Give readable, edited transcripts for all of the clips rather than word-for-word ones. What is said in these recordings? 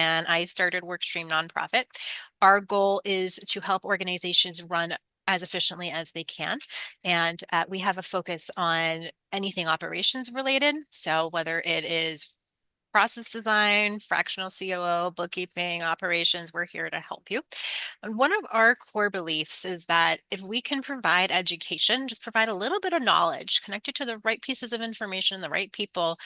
and I started WorkStream nonprofit. Our goal is to help organizations run as efficiently as they can. And we have a focus on anything operations related. So whether it is process design, fractional COO, bookkeeping, operations, we're here to help you. And one of our core beliefs is that if we can provide education, just provide a little bit of knowledge, connect you to the right pieces of information, the right people,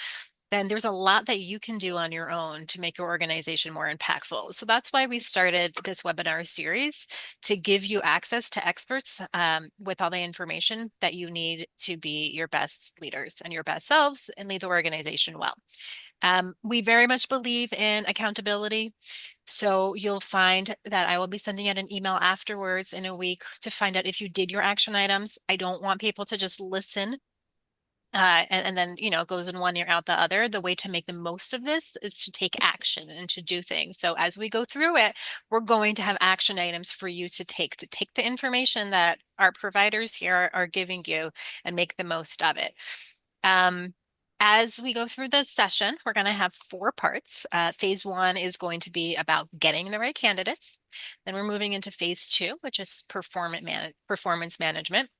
then there's a lot that you can do on your own to make your organization more impactful. So that's why we started this webinar series to give you access to experts with all the information that you need to be your best leaders and your best selves and lead the organization well. We very much believe in accountability. So you'll find that I will be sending out an email afterwards in a week to find out if you did your action items. I don't want people to just listen and then, it goes in one ear out the other. The way to make the most of this is to take action and to do things. So as we go through it, we're going to have action items for you to take the information that our providers here are giving you and make the most of it. As we go through this session, we're going to have 4 parts. Phase 1 is going to be about getting the right candidates. Then we're moving into phase 2, which is performance management.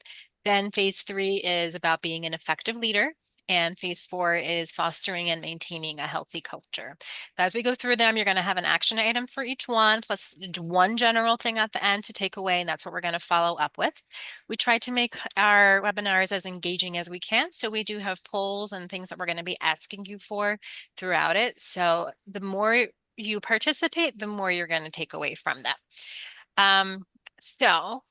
Then phase 3 is about being an effective leader. And phase 4 is fostering and maintaining a healthy culture. So as we go through them, you're going to have an action item for each one, plus one general thing at the end to take away, and that's what we're going to follow up with. We try to make our webinars as engaging as we can, so we do have polls and things that we're going to be asking you for throughout it. So the more you participate, the more you're going to take away from that. So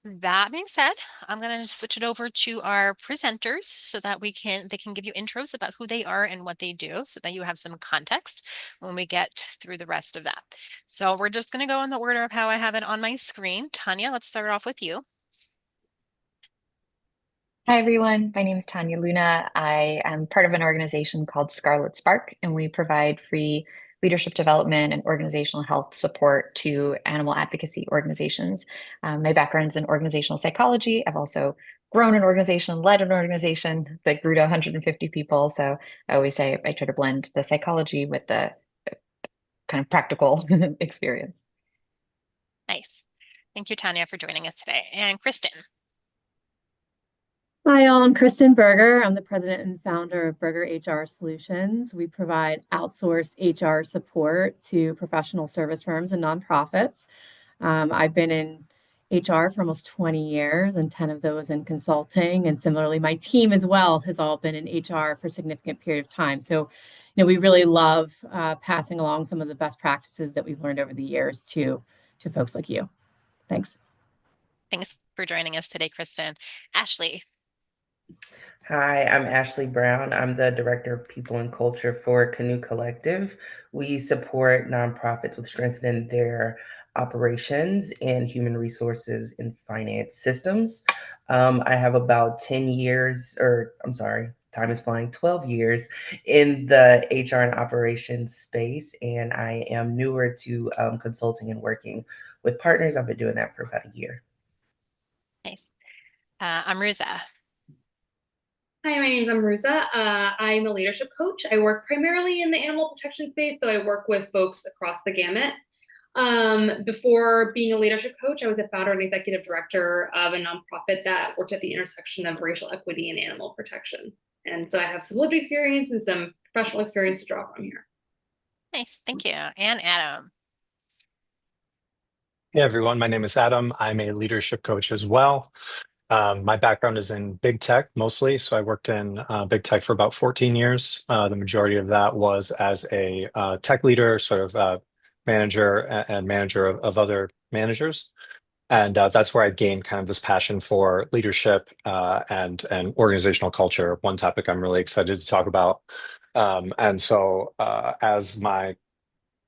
that being said, I'm going to switch it over to our presenters so that they can give you intros about who they are and what they do so that you have some context when we get through the rest of that. So we're just going to go in the order of how I have it on my screen. Tanya, let's start off with you. Hi, everyone. My name is Tanya Luna. I am part of an organization called Scarlet Spark, and we provide free leadership development and organizational health support to animal advocacy organizations. My background is in organizational psychology. I've also grown an organization, led an organization that grew to 150 people. So I always say I try to blend the psychology with the kind of practical experience. Nice. Thank you, Tanya, for joining us today. And Kristen. Hi, all. I'm Kristen Berger. I'm the president and founder of Berger HR Solutions. We provide outsourced HR support to professional service firms and nonprofits. I've been in HR for almost 20 years and 10 of those in consulting. And similarly, my team as well has all been in HR for a significant period of time. So, we really love passing along some of the best practices that we've learned over the years to folks like you. Thanks. Thanks for joining us today, Kristen. Ashley. Hi, I'm Ashley Brown. I'm the Director of People and Culture for Canoe Collective. We support nonprofits with strengthening their operations and human resources and finance systems. I have about 10 years, or I'm sorry, time is flying, 12 years in the HR and operations space, and I am newer to consulting and working with partners. I've been doing that for about a year. Nice. Amruza. Hi, my name is Amruza. I'm a leadership coach. I work primarily in the animal protection space, though I work with folks across the gamut. Before being a leadership coach, I was a founder and executive director of a nonprofit that worked at the intersection of racial equity and animal protection. And so I have some lived experience and some professional experience to draw from here. Nice, thank you. And Adam. Hey everyone, my name is Adam. I'm a leadership coach as well. My background is in big tech mostly. So I worked in big tech for about 14 years. The majority of that was as a tech leader, sort of manager and manager of other managers. And that's where I gained kind of this passion for leadership and organizational culture, one topic I'm really excited to talk about. And so as my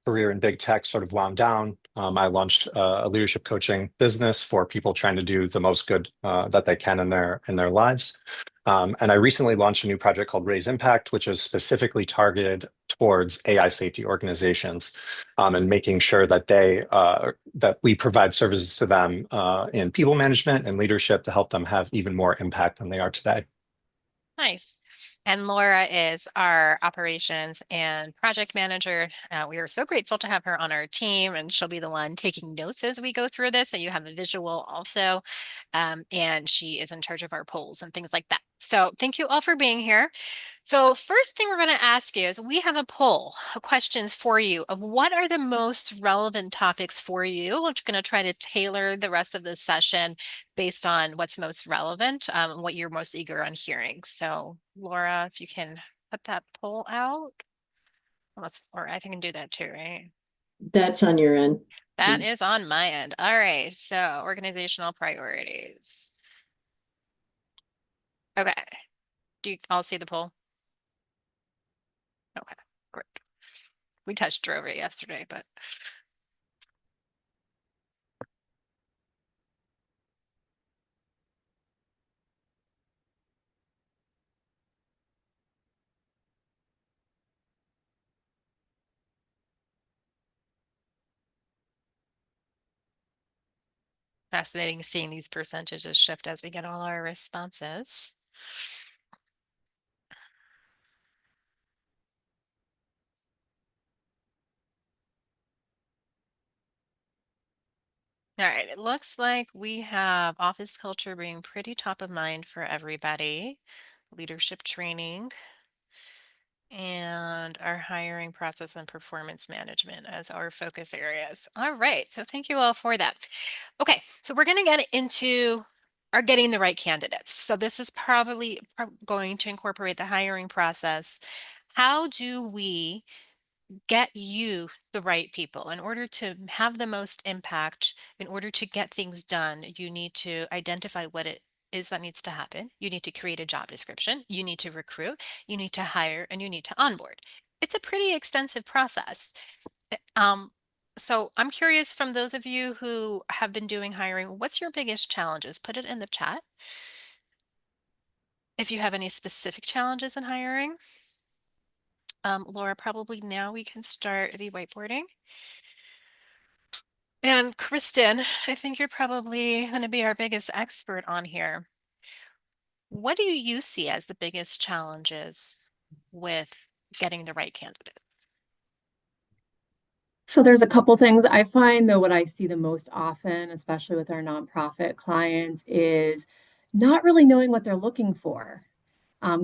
career in big tech sort of wound down, I launched a leadership coaching business for people trying to do the most good that they can in their lives. And I recently launched a new project called Raise Impact, which is specifically targeted towards AI safety organizations and making sure that that we provide services to them in people management and leadership to help them have even more impact than they are today. Nice. And Laura is our operations and project manager. We are so grateful to have her on our team, and she'll be the one taking notes as we go through this. So you have a visual also. And she is in charge of our polls and things like that. So thank you all for being here. So first thing we're going to ask you is we have a poll of questions for you of what are the most relevant topics for you. We're going to try to tailor the rest of the session based on what's most relevant, what you're most eager on hearing. So Laura, if you can put that poll out. Or I can do that too, right? That's on your end. That is on my end. All right. So organizational priorities. Okay. Do you all see the poll? Okay, great. We touched over it yesterday, but fascinating seeing these percentages shift as we get all our responses. All right, it looks like we have office culture being pretty top of mind for everybody, leadership training, and our hiring process and performance management as our focus areas. All right, so thank you all for that. Okay, so we're going to get into our getting the right candidates. So this is probably going to incorporate the hiring process. How do we get you the right people? In order to have the most impact, in order to get things done, you need to identify what it is that needs to happen. You need to create a job description. You need to recruit. You need to hire, and you need to onboard. It's a pretty extensive process. Um, so I'm curious, from those of you who have been doing hiring, what's your biggest challenges? Put it in the chat. If you have any specific challenges in hiring. Laura, probably now we can start the whiteboarding. And Kristen, I think you're probably going to be our biggest expert on here. What do you see as the biggest challenges with getting the right candidates? So there's a couple things I find, though, what I see the most often, especially with our nonprofit clients, is not really knowing what they're looking for,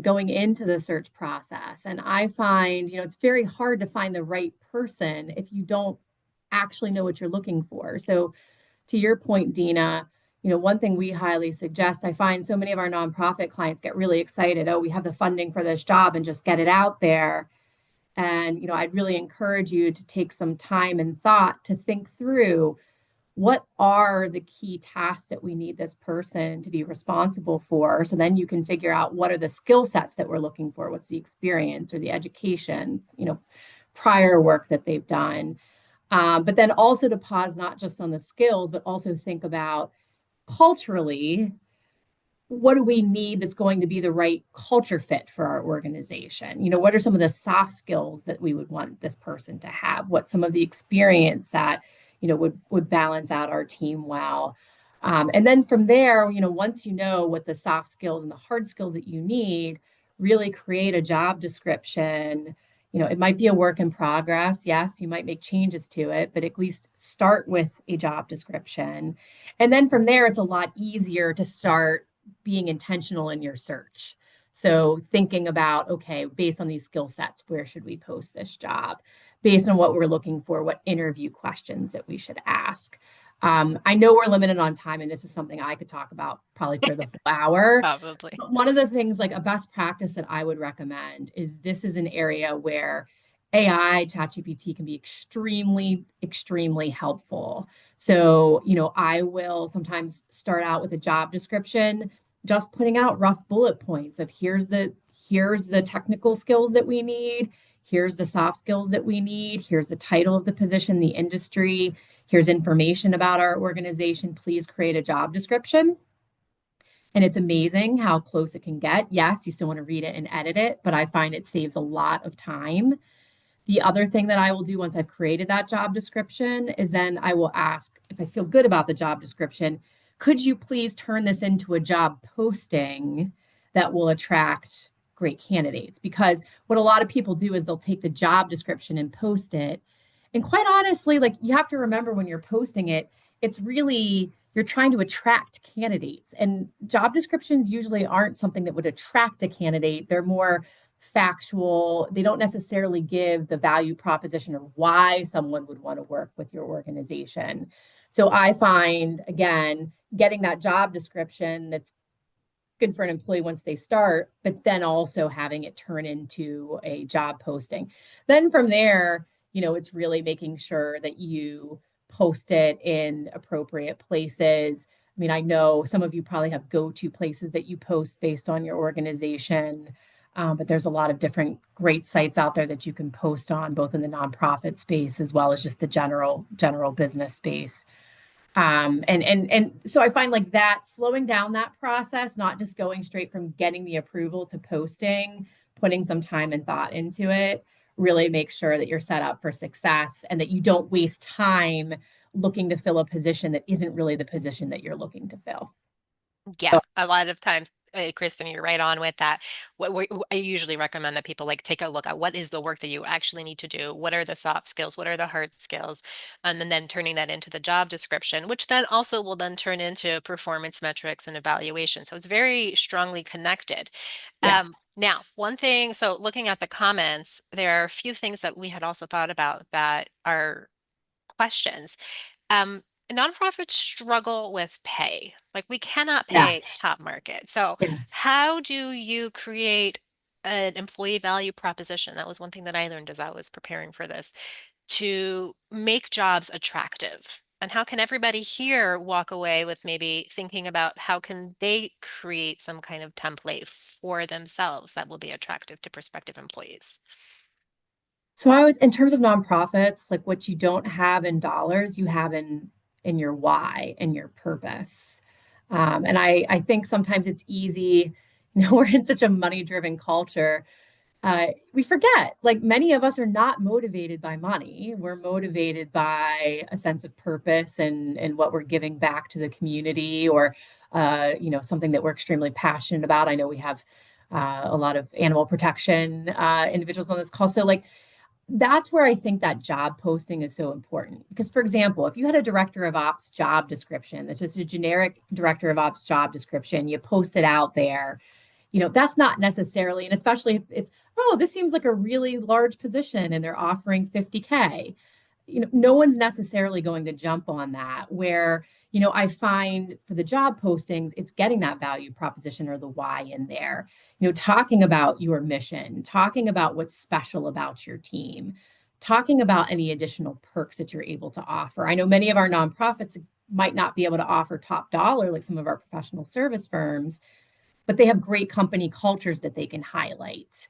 going into the search process. And I find, it's very hard to find the right person if you don't actually know what you're looking for. So to your point, Dina, one thing we highly suggest, I find so many of our nonprofit clients get really excited. Oh, we have the funding for this job and just get it out there. And, I'd really encourage you to take some time and thought to think through what are the key tasks that we need this person to be responsible for. So then you can figure out what are the skill sets that we're looking for, what's the experience or the education, prior work that they've done. But then also to pause not just on the skills, but also think about culturally, what do we need that's going to be the right culture fit for our organization? What are some of the soft skills that we would want this person to have? What's some of the experience that, would balance out our team well? And then from there, once you know what the soft skills and the hard skills that you need, really create a job description. It might be a work in progress. Yes, you might make changes to it, but at least start with a job description. And then from there, it's a lot easier to start being intentional in your search. So thinking about, okay, based on these skill sets, where should we post this job? Based on what we're looking for, what interview questions that we should ask. I know we're limited on time, and this is something I could talk about probably for the full hour. Probably. But one of the things, like a best practice that I would recommend, is this is an area where AI, ChatGPT can be extremely, extremely helpful. So, I will sometimes start out with a job description, just putting out rough bullet points of here's the technical skills that we need, here's the soft skills that we need, here's the title of the position, the industry, here's information about our organization. Please create a job description. And it's amazing how close it can get. Yes, you still want to read it and edit it, but I find it saves a lot of time. The other thing that I will do once I've created that job description is then I will ask, if I feel good about the job description, could you please turn this into a job posting that will attract great candidates. Because what a lot of people do is they'll take the job description and post it. And quite honestly, like you have to remember when you're posting it, it's really you're trying to attract candidates. And job descriptions usually aren't something that would attract a candidate. They're more factual. They don't necessarily give the value proposition or why someone would want to work with your organization. So I find, again, getting that job description that's good for an employee once they start, but then also having it turn into a job posting. Then from there, it's really making sure that you post it in appropriate places. I mean, I know some of you probably have go-to places that you post based on your organization, but there's a lot of different great sites out there that you can post on, both in the nonprofit space as well as just the general business space. And so I find like that slowing down that process, not just going straight from getting the approval to posting, putting some time and thought into it, really make sure that you're set up for success and that you don't waste time looking to fill a position that isn't really the position that you're looking to fill. Yeah, a lot of times, Kristen, you're right on with that. I usually recommend that people like take a look at what is the work that you actually need to do. What are the soft skills? What are the hard skills? And then turning that into the job description, which then also will then turn into performance metrics and evaluation. So it's very strongly connected. Yeah. Now, one thing, so looking at the comments, there are a few things that we had also thought about that are questions. Um, Nonprofits struggle with pay. Like we cannot pay Yes. top market. So Yes. how do you create an employee value proposition? That was one thing that I learned as I was preparing for this to make jobs attractive. And how can everybody here walk away with maybe thinking about how can they create some kind of template for themselves that will be attractive to prospective employees? So I was in terms of nonprofits, like what you don't have in dollars, you have in your why and your purpose. And I think sometimes it's easy, we're in such a money-driven culture. We forget, like many of us are not motivated by money. We're motivated by a sense of purpose and what we're giving back to the community, or something that we're extremely passionate about. I know we have a lot of animal protection individuals on this call, so like that's where I think that job posting is so important. Because, for example, if you had a director of ops job description, that's just a generic director of ops job description, you post it out there, that's not necessarily, and especially if it's, oh, this seems like a really large position and they're offering 50K. No one's necessarily going to jump on that. Where, I find for the job postings, it's getting that value proposition or the why in there, talking about your mission, talking about what's special about your team, talking about any additional perks that you're able to offer. I know many of our nonprofits might not be able to offer top dollar like some of our professional service firms, but they have great company cultures that they can highlight.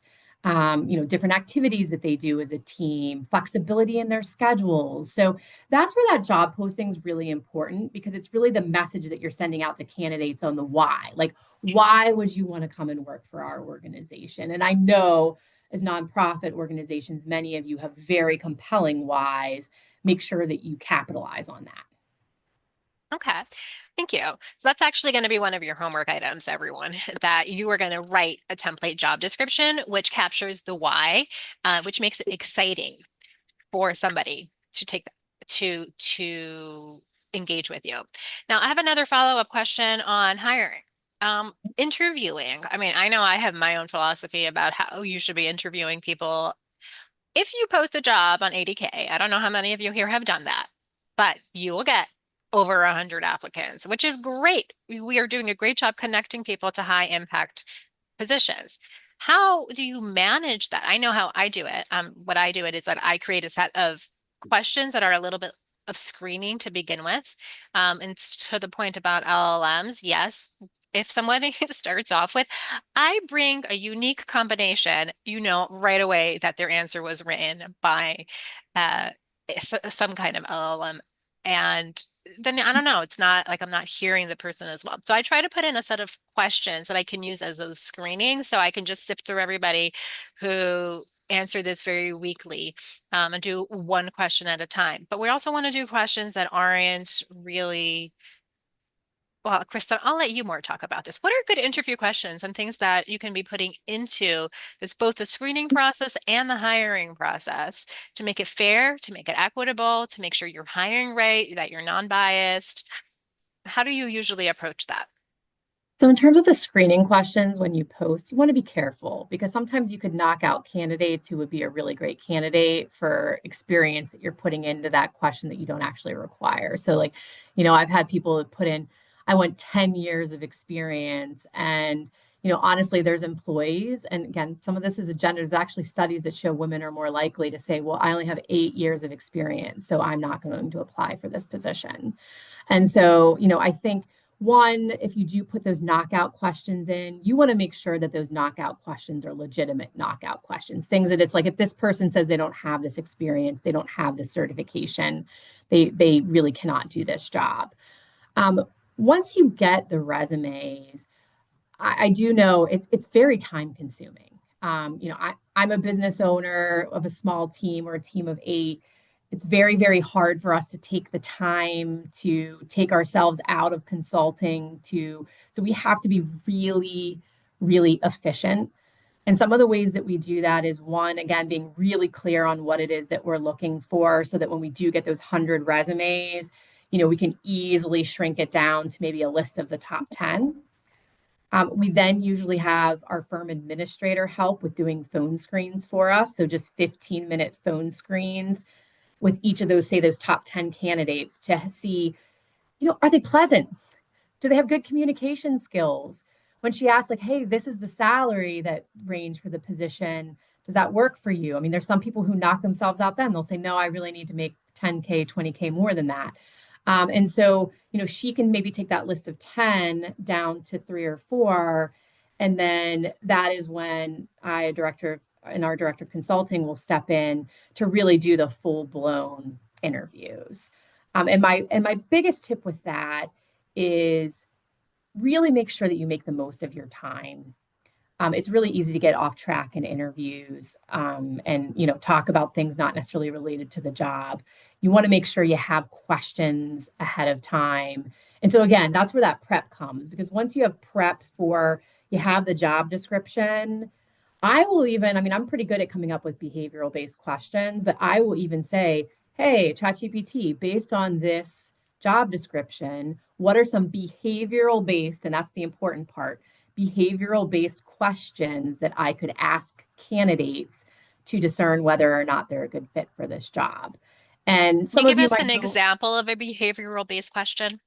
Different activities that they do as a team, flexibility in their schedules. So that's where that job posting is really important, because it's really the message that you're sending out to candidates on the why. Like, why would you want to come and work for our organization? And I know as nonprofit organizations, many of you have very compelling whys. Make sure that you capitalize on that. Okay, thank you. So that's actually going to be one of your homework items, everyone, that you are going to write a template job description, which captures the why, which makes it exciting for somebody to to engage with you. Now, I have another follow-up question on hiring. Interviewing. I mean, I know I have my own philosophy about how you should be interviewing people. If you post a job on ADK, I don't know how many of you here have done that, but you will get over 100 applicants, which is great. We are doing a great job connecting people to high impact positions. How do you manage that? I know how I do it. What I do it is that I create a set of questions that are a little bit of screening to begin with. And to the point about LLMs, yes, if somebody starts off with, I bring a unique combination, right away that their answer was written by uh, some kind of LLM. And then I don't know, it's not like I'm not hearing the person as well. So I try to put in a set of questions that I can use as those screenings, so I can just sift through everybody who answer this very weakly, and do one question at a time. But we also want to do questions that aren't really Well, Kristen, I'll let you more talk about this. What are good interview questions and things that you can be putting into this, both the screening process and the hiring process, to make it fair, to make it equitable, to make sure you're hiring right, that you're non-biased? How do you usually approach that? So, in terms of the screening questions when you post, you want to be careful because sometimes you could knock out candidates who would be a really great candidate for experience that you're putting into that question that you don't actually require. So, like, I've had people that put in, I want 10 years of experience. And, honestly, there's employees. And again, some of this is a gender. There's actually studies that show women are more likely to say, well, I only have 8 years of experience, so I'm not going to apply for this position. And so, I think one, if you do put those knockout questions in, you want to make sure that those knockout questions are legitimate knockout questions. Things that it's like if this person says they don't have this experience, they don't have this certification, they really cannot do this job. Um, Once you get the resumes, I do know it's very time consuming. I'm a business owner of a small team or a team of 8. It's very, very hard for us to take the time to take ourselves out of consulting so we have to be really, really efficient. And some of the ways that we do that is one, again, being really clear on what it is that we're looking for so that when we do get those 100 resumes, we can easily shrink it down to maybe a list of the top 10. We then usually have our firm administrator help with doing phone screens for us. So just 15-minute phone screens with each of those, say, those top 10 candidates to see, are they pleasant? Do they have good communication skills? When she asks, like, hey, this is the salary that range for the position, does that work for you? I mean, there's some people who knock themselves out then. They'll say, no, I really need to make 10K, 20K more than that. And so, she can maybe take that list of 10 down to 3 or 4. And then that is when our director of consulting will step in to really do the full blown interviews. And my biggest tip with that is really make sure that you make the most of your time. It's really easy to get off track in interviews, and talk about things not necessarily related to the job. You want to make sure you have questions ahead of time. And so again, that's where that prep comes, because once you have prep for you have the job description, I'm pretty good at coming up with behavioral based questions, but I will even say, hey, ChatGPT, based on this job description, what are some behavioral based, and that's the important part, behavioral based questions that I could ask candidates to discern whether or not they're a good fit for this job. And Can you some of give you us might an know, example of a behavioral based question?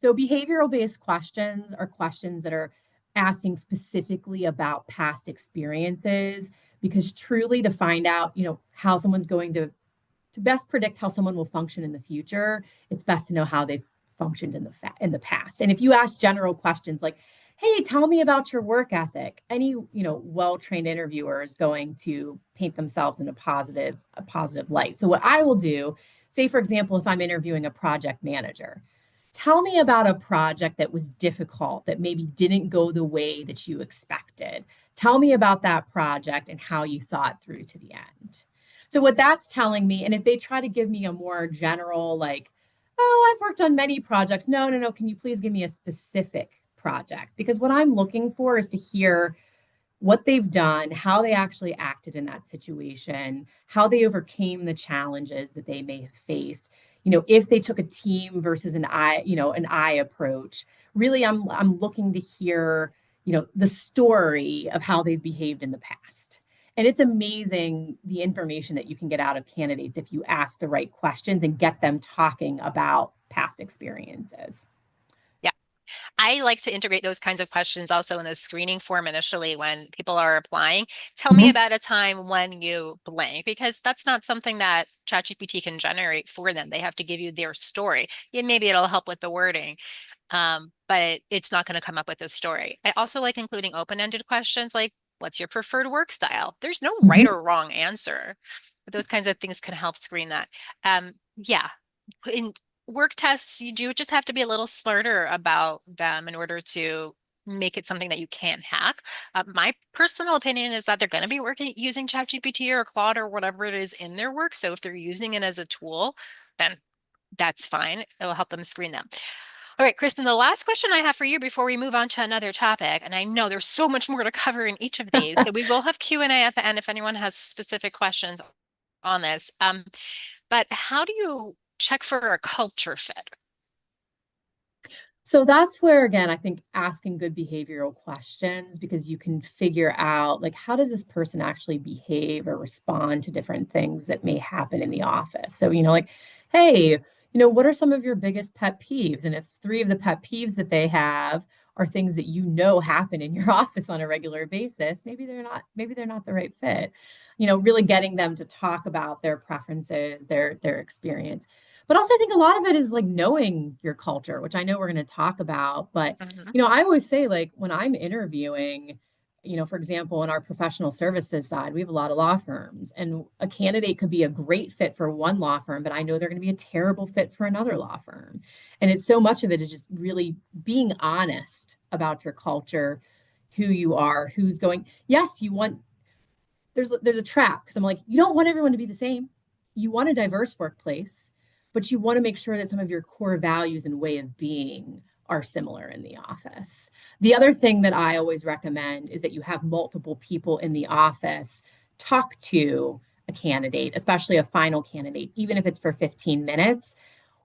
so behavioral based questions are questions that are asking specifically about past experiences, because truly to find out, how someone's going to best predict how someone will function in the future, it's best to know how they've functioned in the past. And if you ask general questions like, "Hey, tell me about your work ethic," any well-trained interviewer is going to paint themselves in a positive light. So what I will do, say for example, if I'm interviewing a project manager, tell me about a project that was difficult, that maybe didn't go the way that you expected. Tell me about that project and how you saw it through to the end. So what that's telling me, and if they try to give me a more general, like, oh, I've worked on many projects. No, no, no. Can you please give me a specific project? Because what I'm looking for is to hear what they've done, how they actually acted in that situation, how they overcame the challenges that they may have faced. If they took a team versus an I approach. Really, I'm looking to hear, the story of how they've behaved in the past. And it's amazing the information that you can get out of candidates if you ask the right questions and get them talking about past experiences. Yeah. I like to integrate those kinds of questions also in the screening form initially when people are applying. Tell me Mhm. about a time when you blank, because that's not something that ChatGPT can generate for them. They have to give you their story. And maybe it'll help with the wording, but it's not going to come up with a story. I also like including open-ended questions like, what's your preferred work style? There's no right Mhm. or wrong answer, but those kinds of things can help screen that. Yeah, in work tests, you do just have to be a little smarter about them in order to make it something that you can hack. My personal opinion is that they're going to be working using ChatGPT or Claude or whatever it is in their work. So if they're using it as a tool, then that's fine. It'll help them screen them. All right, Kristen, the last question I have for you before we move on to another topic, and I know there's so much more to cover in each of these, so we will have Q&A at the end if anyone has specific questions on this. But how do you check for a culture fit? So that's where, again, I think asking good behavioral questions, because you can figure out, like, how does this person actually behave or respond to different things that may happen in the office? So, like, hey, what are some of your biggest pet peeves? And if three of the pet peeves that they have are things that happen in your office on a regular basis, maybe they're not the right fit. Really getting them to talk about their preferences, their experience. But also, I think a lot of it is like knowing your culture, which I know we're going to talk about. But, Mhm. I always say, like, when I'm interviewing, for example, in our professional services side, we have a lot of law firms, and a candidate could be a great fit for one law firm, but I know they're going to be a terrible fit for another law firm. And it's so much of it is just really being honest about your culture, who you are, who's going. Yes, you want there's a trap, because I'm like, you don't want everyone to be the same. You want a diverse workplace, but you want to make sure that some of your core values and way of being are similar in the office. The other thing that I always recommend is that you have multiple people in the office talk to a candidate, especially a final candidate, even if it's for 15 minutes.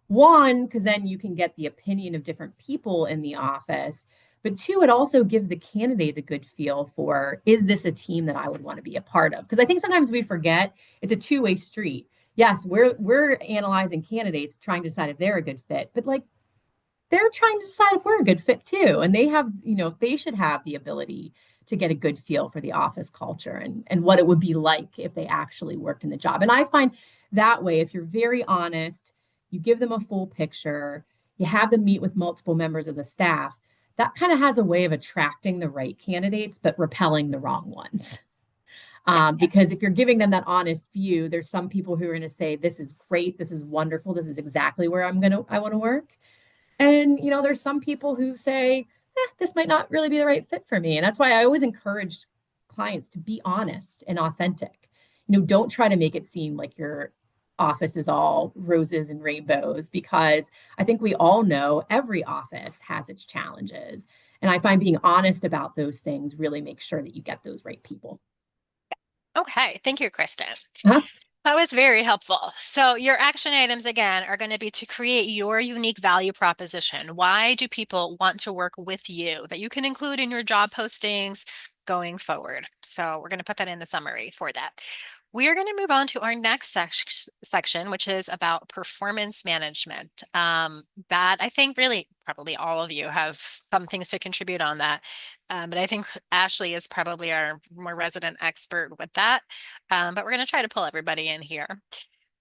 One, because then you can get the opinion of different people in the office. But two, it also gives the candidate a good feel for, is this a team that I would want to be a part of? Because I think sometimes we forget it's a two-way street. Yes, we're analyzing candidates, trying to decide if they're a good fit, but like they're trying to decide if we're a good fit too. And they should have the ability to get a good feel for the office culture and what it would be like if they actually worked in the job. And I find that way, if you're very honest, you give them a full picture, you have them meet with multiple members of the staff, that kind of has a way of attracting the right candidates, but repelling the wrong ones. Yeah. Because if you're giving them that honest view, there's some people who are going to say, this is great, this is wonderful, this is exactly where I want to work. And, there's some people who say, this might not really be the right fit for me. And that's why I always encourage clients to be honest and authentic. Don't try to make it seem like your office is all roses and rainbows, because I think we all know every office has its challenges. And I find being honest about those things really makes sure that you get those right people. Okay, thank you, Kristen. Huh? That was very helpful. So your action items again are going to be to create your unique value proposition. Why do people want to work with you that you can include in your job postings going forward? So we're going to put that in the summary for that. We are going to move on to our next section, which is about performance management. That I think really probably all of you have some things to contribute on that. But I think Ashley is probably our more resident expert with that. But we're going to try to pull everybody in here.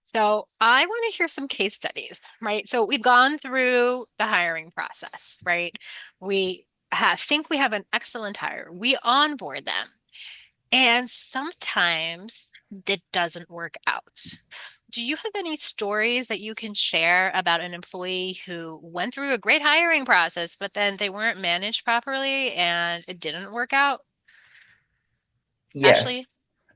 So I want to hear some case studies, right? So we've gone through the hiring process, right? We think we have an excellent hire. We onboard them. And sometimes it doesn't work out. Do you have any stories that you can share about an employee who went through a great hiring process, but then they weren't managed properly and it didn't work out? Yes, Ashley?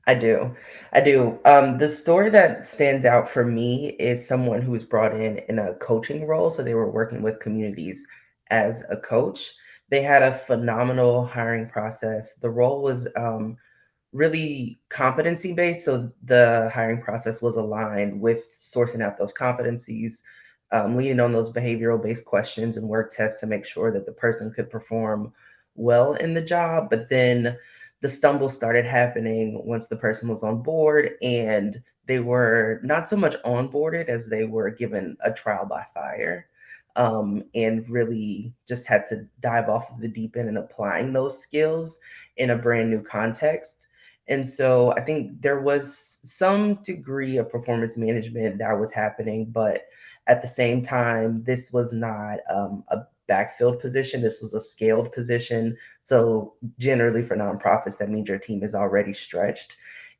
I do. I do. The story that stands out for me is someone who was brought in a coaching role. So they were working with communities as a coach. They had a phenomenal hiring process. The role was really competency based. So the hiring process was aligned with sourcing out those competencies, leaning on those behavioral based questions and work tests to make sure that the person could perform well in the job. But then the stumbles started happening once the person was on board, and they were not so much onboarded as they were given a trial by fire. And really just had to dive off of the deep end and applying those skills in a brand new context. And so I think there was some degree of performance management that was happening, but at the same time, this was not a backfilled position. This was a scaled position. So generally for nonprofits, that means your team is already stretched.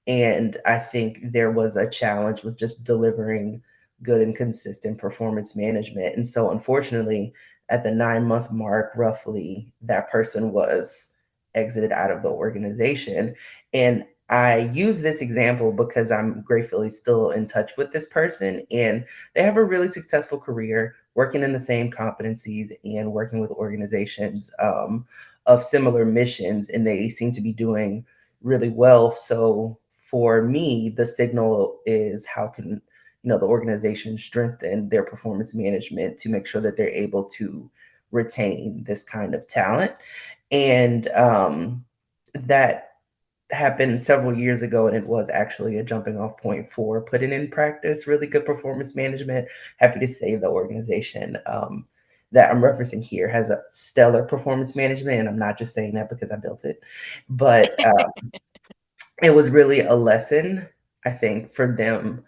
And I think there was a challenge with just delivering good and consistent performance management. And so unfortunately, at the 9 month mark, roughly, that person was exited out of the organization. And I use this example because I'm gratefully still in touch with this person, and they have a really successful career working in the same competencies and working with organizations of similar missions, and they seem to be doing really well. So for me, the signal is how can the organization strengthen their performance management to make sure that they're able to retain this kind of talent, and that happened several years ago, and it was actually a jumping off point for putting in practice really good performance management. Happy to say the organization that I'm referencing here has a stellar performance management, and I'm not just saying that because I built it, but it was really a lesson, I think, for them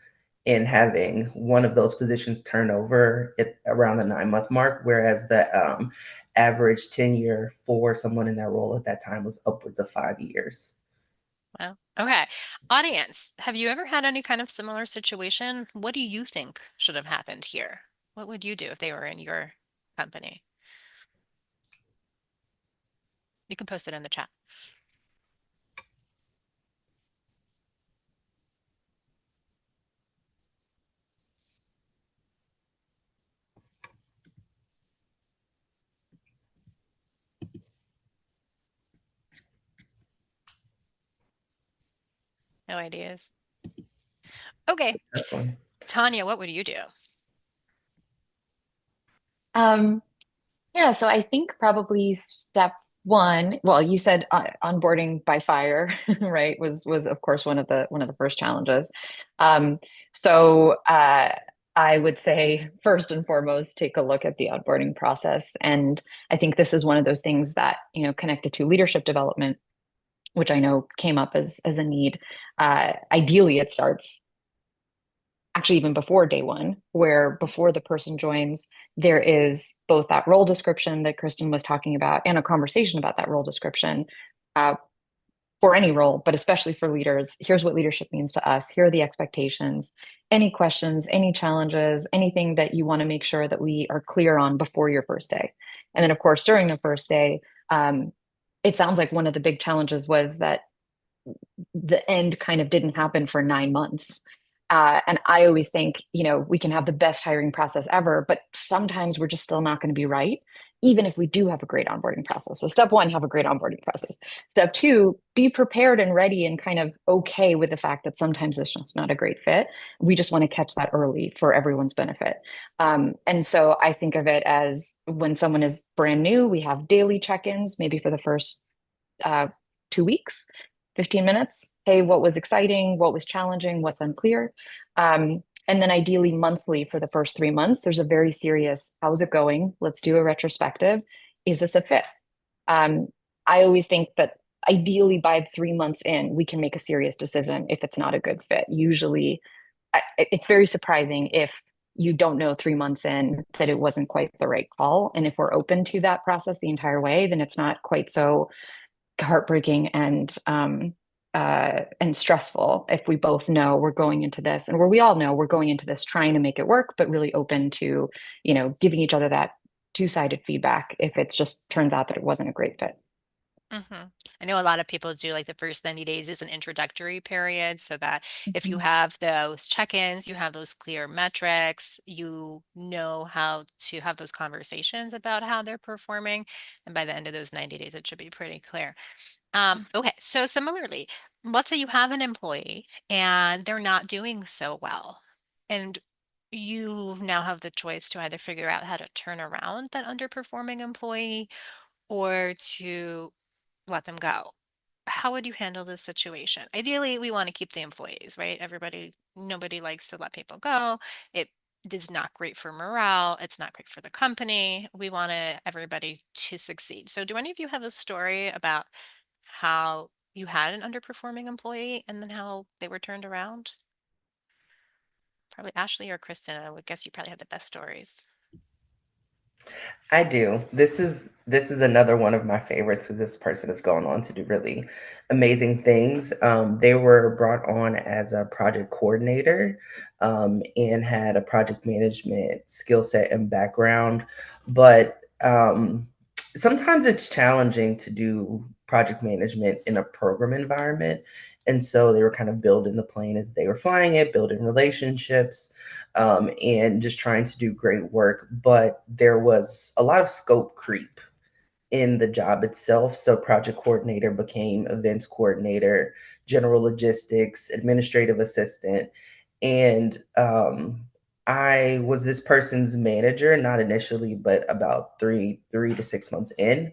in having one of those positions turn over at around the 9-month mark, whereas the average tenure for someone in that role at that time was upwards of 5 years. Wow. Okay. Audience, have you ever had any kind of similar situation? What do you think should have happened here? What would you do if they were in your company? You can post it in the chat. No ideas. Okay. That's one. Tanya, what would you do? Yeah, so I think probably step one, well, you said onboarding by fire, right? Was of course one of the first challenges. Um, so I would say first and foremost, take a look at the onboarding process, and I think this is one of those things that connected to leadership development, which I know came up as a need. Ideally, it starts actually even before day one, where before the person joins, there is both that role description that Kristen was talking about and a conversation about that role description uh, for any role, but especially for leaders. Here's what leadership means to us. Here are the expectations. Any questions, any challenges, anything that you want to make sure that we are clear on before your first day. And then, of course, during the first day, it sounds like one of the big challenges was that the end kind of didn't happen for 9 months. And I always think, we can have the best hiring process ever, but sometimes we're just still not going to be right, even if we do have a great onboarding process. So step one, have a great onboarding process. Step two, be prepared and ready and kind of okay with the fact that sometimes it's just not a great fit. We just want to catch that early for everyone's benefit. And so I think of it as when someone is brand new, we have daily check-ins, maybe for the first 2 weeks, 15 minutes. Hey, what was exciting? What was challenging? What's unclear? And then ideally monthly for the first 3 months, there's a very serious, how's it going? Let's do a retrospective. Is this a fit? I always think that ideally by 3 months in, we can make a serious decision if it's not a good fit. Usually, it's very surprising if you don't know 3 months in that it wasn't quite the right call. And if we're open to that process the entire way, then it's not quite so heartbreaking and stressful if we both know we're going into this, and where we all know we're going into this trying to make it work, but really open to giving each other that two-sided feedback if it just turns out that it wasn't a great fit. I know a lot of people do like the first 90 days is an introductory period so that if you Mhm. have those check-ins, you have those clear metrics, you know how to have those conversations about how they're performing. And by the end of those 90 days, it should be pretty clear. Okay, so similarly, let's say you have an employee and they're not doing so well, and you now have the choice to either figure out how to turn around that underperforming employee or to let them go. How would you handle this situation? Ideally, we want to keep the employees, right? Nobody likes to let people go. It is not great for morale. It's not great for the company. We want everybody to succeed. So, do any of you have a story about how you had an underperforming employee and then how they were turned around? Probably Ashley or Kristen. I would guess you probably have the best stories. I do. This is another one of my favorites. So this person has gone on to do really amazing things. They were brought on as a project coordinator and had a project management skill set and background, but sometimes it's challenging to do project management in a program environment. And so they were kind of building the plane as they were flying it, building relationships, and just trying to do great work. But there was a lot of scope creep in the job itself. So project coordinator became events coordinator, general logistics, administrative assistant. And I was this person's manager, not initially, but about three to 6 months in.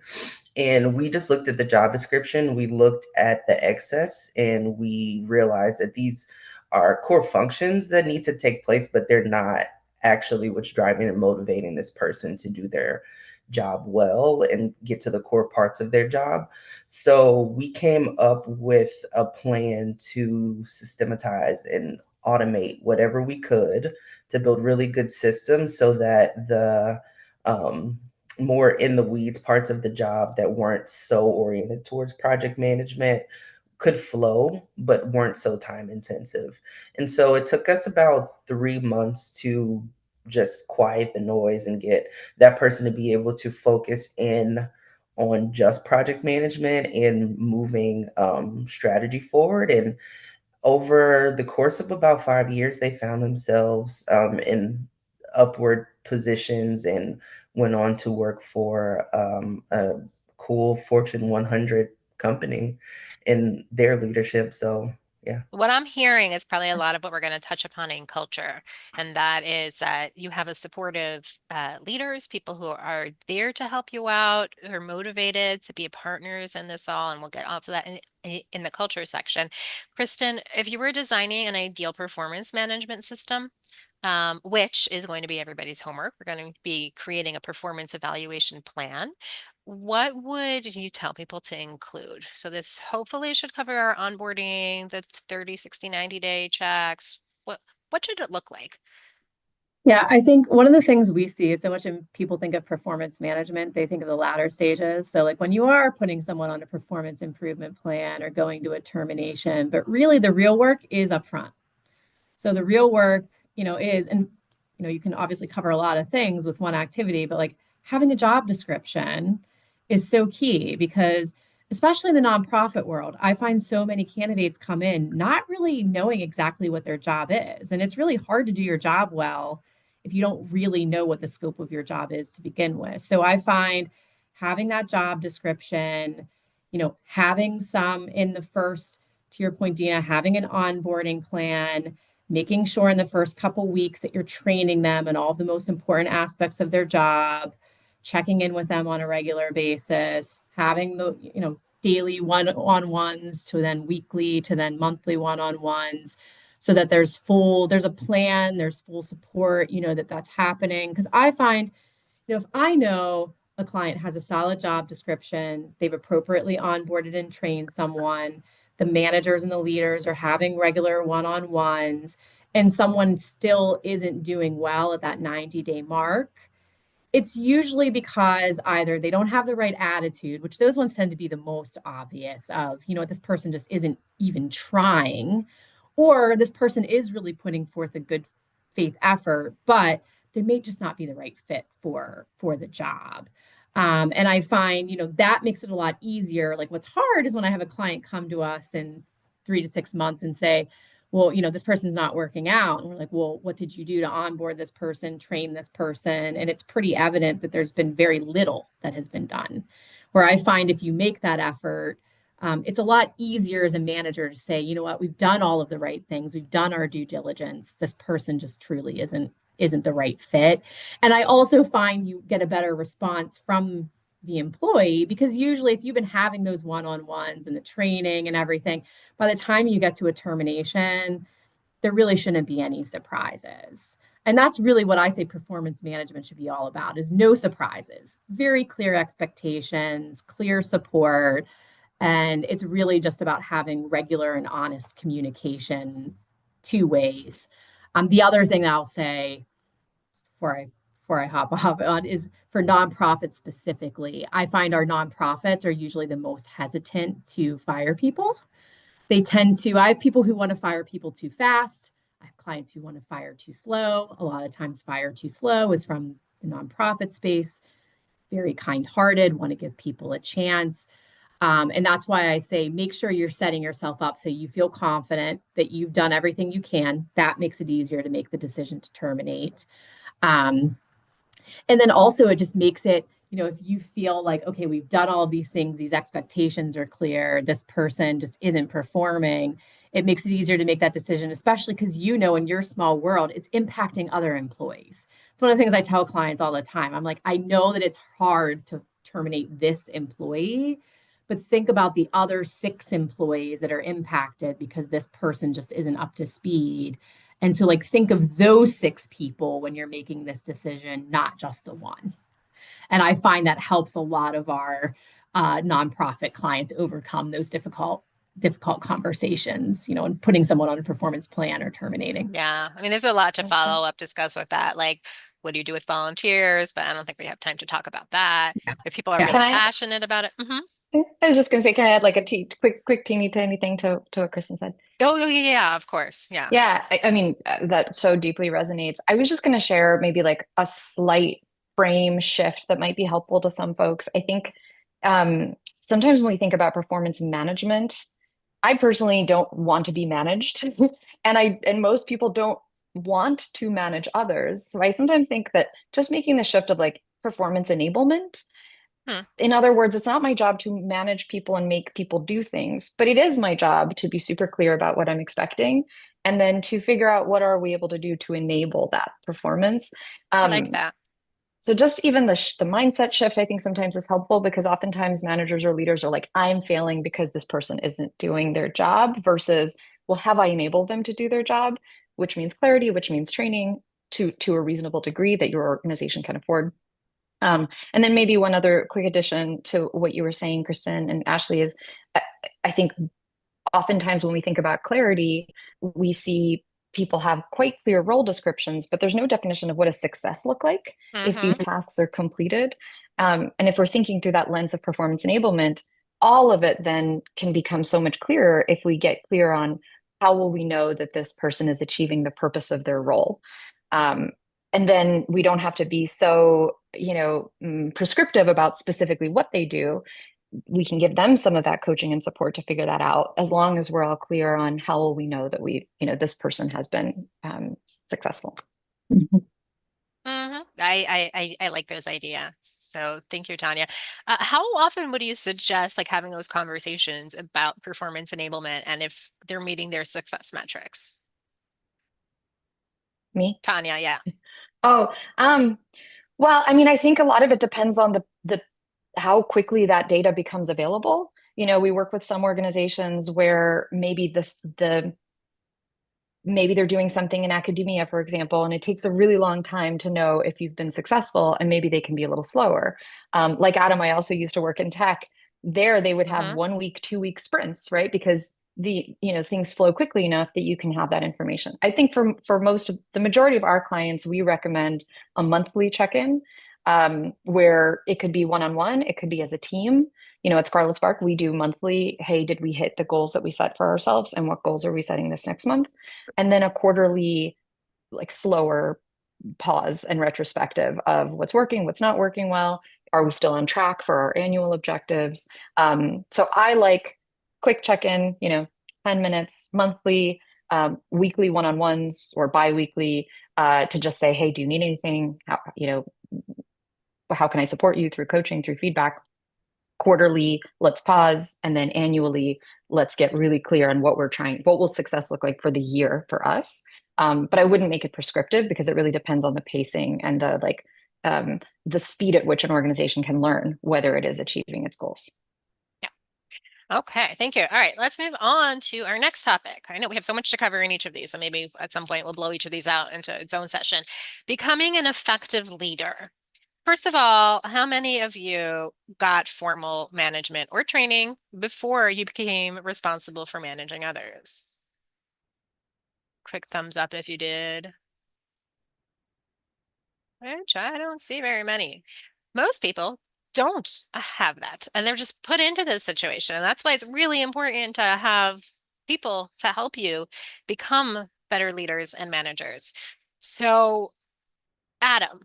And we just looked at the job description, we looked at the excess, and we realized that these are core functions that need to take place, but they're not actually what's driving and motivating this person to do their job well and get to the core parts of their job. So we came up with a plan to systematize and automate whatever we could to build really good systems so that the more in the weeds parts of the job that weren't so oriented towards project management could flow, but weren't so time intensive. And so it took us about 3 months to just quiet the noise and get that person to be able to focus in on just project management and moving strategy forward. And over the course of about 5 years, they found themselves in upward positions and went on to work for a cool Fortune 100 company in their leadership. So, yeah. What I'm hearing is probably a lot of what we're going to touch upon in culture, and that is that you have a supportive leaders, people who are there to help you out, who are motivated to be partners in this all, and we'll get onto that in the culture section. Kristen, if you were designing an ideal performance management system, which is going to be everybody's homework, we're going to be creating a performance evaluation plan. What would you tell people to include? So this hopefully should cover our onboarding, the 30, 60, 90-day checks. What should it look like? Yeah, I think one of the things we see is so much when people think of performance management, they think of the latter stages. So, like when you are putting someone on a performance improvement plan or going to a termination, but really the real work is upfront. So the real work, is, and you can obviously cover a lot of things with one activity, but like having a job description is so key because especially in the nonprofit world, I find so many candidates come in not really knowing exactly what their job is. And it's really hard to do your job well if you don't really know what the scope of your job is to begin with. So I find having that job description, having some in the first, to your point, Dina, having an onboarding plan, making sure in the first couple weeks that you're training them in all the most important aspects of their job, checking in with them on a regular basis, having the, daily one-on-ones to then weekly to then monthly one-on-ones so that there's a plan, there's full support, that's happening. Because I find, if I know a client has a solid job description, they've appropriately onboarded and trained someone, the managers and the leaders are having regular one-on-ones, and someone still isn't doing well at that 90-day mark, it's usually because either they don't have the right attitude, which those ones tend to be the most obvious of, this person just isn't even trying, or this person is really putting forth a good faith effort, but they may just not be the right fit for the job. And I find, that makes it a lot easier. Like what's hard is when I have a client come to us in 3 to 6 months and say, well, this person's not working out. And we're like, well, what did you do to onboard this person, train this person? And it's pretty evident that there's been very little that has been done. Where I find if you make that effort, it's a lot easier as a manager to say, you know what, we've done all of the right things, we've done our due diligence. This person just truly isn't the right fit. And I also find you get a better response from the employee because usually if you've been having those one-on-ones and the training and everything, by the time you get to a termination, there really shouldn't be any surprises. And that's really what I say performance management should be all about is no surprises, very clear expectations, clear support. And it's really just about having regular and honest communication two ways. The other thing that I'll say before I hop off on is for nonprofits specifically. I find our nonprofits are usually the most hesitant to fire people. I have people who want to fire people too fast. I have clients who want to fire too slow. A lot of times, fire too slow is from the nonprofit space, very kind hearted, want to give people a chance. And that's why I say make sure you're setting yourself up so you feel confident that you've done everything you can. That makes it easier to make the decision to terminate. Um, and then also it just makes it, if you feel like, okay, we've done all of these things, these expectations are clear, this person just isn't performing, it makes it easier to make that decision, especially because in your small world, it's impacting other employees. It's one of the things I tell clients all the time. I'm like, I know that it's hard to terminate this employee, but think about the other 6 employees that are impacted because this person just isn't up to speed. And so, like, think of those 6 people when you're making this decision, not just the one. And I find that helps a lot of our nonprofit clients overcome those difficult conversations, and putting someone on a performance plan or terminating. Yeah. I mean, there's a lot to follow up, discuss with that. Like, what do you do with volunteers? But I don't think we have time to talk about that. If people are Yeah. really Can I? passionate about it. I was just gonna say, can I add like a quick teeny tiny thing to what Kristen said? Oh, yeah, of course. Yeah. Yeah, I mean, that so deeply resonates. I was just gonna share maybe like a slight frame shift that might be helpful to some folks. I think sometimes when we think about performance management, I personally don't want to be managed, and most people don't want to manage others. So I sometimes think that just making the shift of like performance enablement. Hmm. In other words, it's not my job to manage people and make people do things, but it is my job to be super clear about what I'm expecting and then to figure out what are we able to do to enable that performance. I like that. So just even the mindset shift, I think sometimes is helpful because oftentimes managers or leaders are like, I'm failing because this person isn't doing their job versus, well, have I enabled them to do their job? Which means clarity, which means training to a reasonable degree that your organization can afford. And then maybe one other quick addition to what you were saying, Kristen and Ashley, is I, I think oftentimes when we think about clarity, we see people have quite clear role descriptions, but there's no definition of what does success look like if these tasks are completed. And if we're thinking through that lens of performance enablement, all of it then can become so much clearer if we get clear on how will we know that this person is achieving the purpose of their role. Um, and then we don't have to be so, prescriptive about specifically what they do. We can give them some of that coaching and support to figure that out, as long as we're all clear on how will we know that this person has been successful. I like those ideas. So thank you, Tanya. How often would you suggest like having those conversations about performance enablement and if they're meeting their success metrics? Me? Tanya, yeah. Oh, well, I mean, I think a lot of it depends on the how quickly that data becomes available. We work with some organizations where maybe they're doing something in academia, for example, and it takes a really long time to know if you've been successful, and maybe they can be a little slower. Like Adam, I also used to work in tech. There, they would have 1 week, 2 week sprints, right? Because things flow quickly enough that you can have that information. I think for the majority of our clients, we recommend a monthly check-in, where it could be one-on-one, it could be as a team. At Scarlet Spark, we do monthly, hey, did we hit the goals that we set for ourselves? And what goals are we setting this next month? And then a quarterly, like slower pause and retrospective of what's working, what's not working well. Are we still on track for our annual objectives? So I like quick check-in, 10 minutes monthly, weekly one-on-ones or bi-weekly, to just say, hey, do you need anything? How can I support you through coaching, through feedback? Quarterly, let's pause, and then annually, let's get really clear on what will success look like for the year for us. But I wouldn't make it prescriptive because it really depends on the pacing and the speed at which an organization can learn whether it is achieving its goals. Okay, thank you. All right, let's move on to our next topic. I know we have so much to cover in each of these, so maybe at some point we'll blow each of these out into its own session. Becoming an effective leader. First of all, how many of you got formal management or training before you became responsible for managing others? Quick thumbs up if you did. Which I don't see very many. Most people don't have that, and they're just put into this situation. And that's why it's really important to have people to help you become better leaders and managers. So, Adam,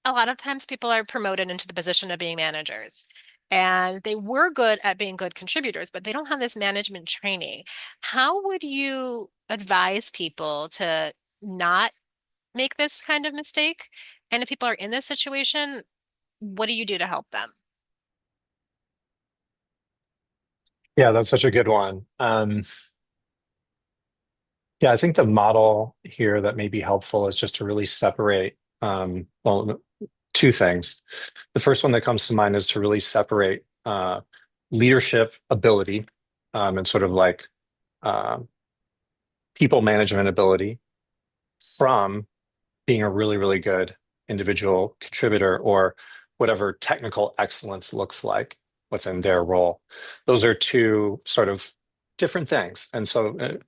a lot of times people are promoted into the position of being managers. and they were good at being good contributors, but they don't have this management training. How would you advise people to not make this kind of mistake? And if people are in this situation, what do you do to help them? Yeah, that's such a good one. Yeah, I think the model here that may be helpful is just to really separate, well, two things. The first one that comes to mind is to really separate leadership ability and sort of like uh, people management ability from being a really, really good individual contributor or whatever technical excellence looks like within their role. Those are two sort of different things. And so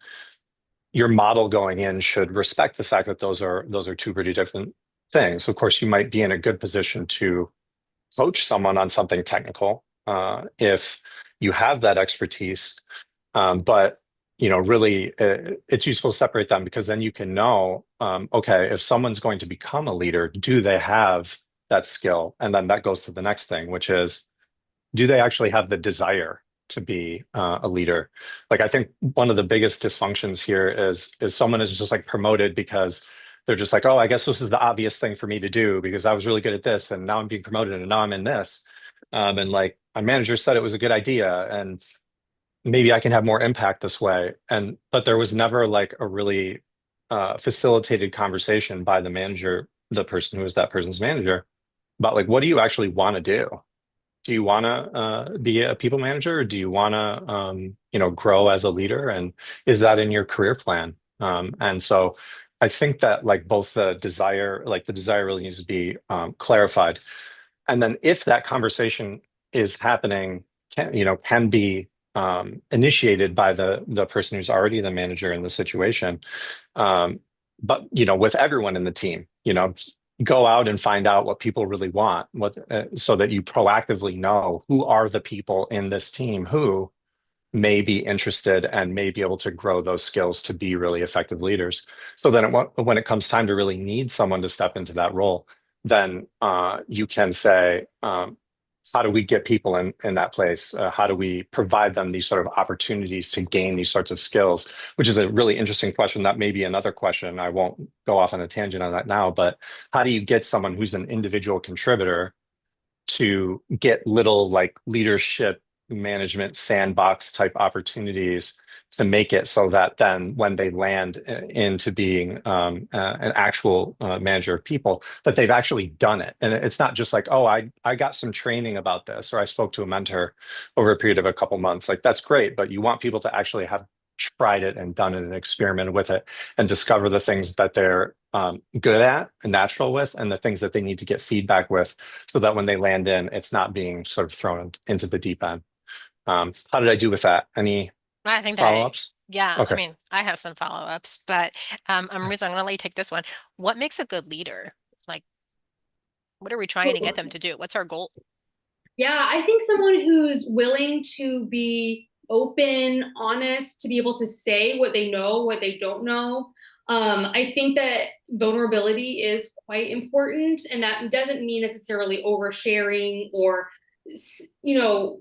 your model going in should respect the fact that those are two pretty different things. Of course, you might be in a good position to coach someone on something technical if you have that expertise. But really, it's useful to separate them because then you can know, okay, if someone's going to become a leader, do they have that skill? And then that goes to the next thing, which is, do they actually have the desire to be a leader? Like, I think one of the biggest dysfunctions here is someone is just like promoted because they're just like, oh, I guess this is the obvious thing for me to do because I was really good at this, and now I'm being promoted, and now I'm in this. And like my manager said, it was a good idea, and maybe I can have more impact this way. And but there was never like a really facilitated conversation by the manager, the person who was that person's manager, about like, what do you actually want to do? Do you want to be a people manager, or do you want to grow as a leader, and is that in your career plan? And so I think that like both the desire really needs to be clarified, and then if that conversation is happening, can be initiated by the person who's already the manager in the situation, um, but with everyone in the team, go out and find out what people really want, so that you proactively know who are the people in this team who may be interested and may be able to grow those skills to be really effective leaders. So then when it comes time to really need someone to step into that role, then you can say, how do we get people in that place? How do we provide them these sort of opportunities to gain these sorts of skills? Which is a really interesting question. That may be another question. I won't go off on a tangent on that now, but how do you get someone who's an individual contributor to get little like leadership management sandbox type opportunities to make it so that then when they land into being an actual manager of people, that they've actually done it. And it's not just like, oh, I got some training about this, or I spoke to a mentor over a period of a couple months. Like, that's great, but you want people to actually have tried it and done it and experimented with it and discover the things that they're good at and natural with, and the things that they need to get feedback with, so that when they land in, it's not being sort of thrown into the deep end. How did I do with that? Any I think that, follow-ups? yeah, I Okay. mean, I have some follow-ups, but Marissa, I'm gonna let you take this one. What makes a good leader? Like, what are we trying to get them to do? What's our goal? Yeah, I think someone who's willing to be open, honest, to be able to say what they know, what they don't know. I think that vulnerability is quite important, and that doesn't mean necessarily oversharing or, you know,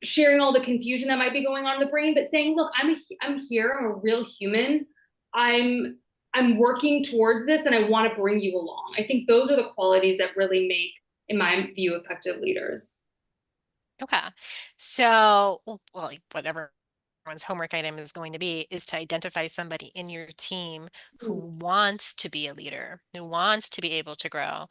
sharing all the confusion that might be going on in the brain, but saying, "Look, I'm here. I'm a real human. I'm I'm working towards this, and I want to bring you along." I think those are the qualities that really make, in my view, effective leaders. Okay. So, well, like whatever everyone's homework item is going to be is to identify somebody in your team who wants to be a leader, who wants to be able to grow,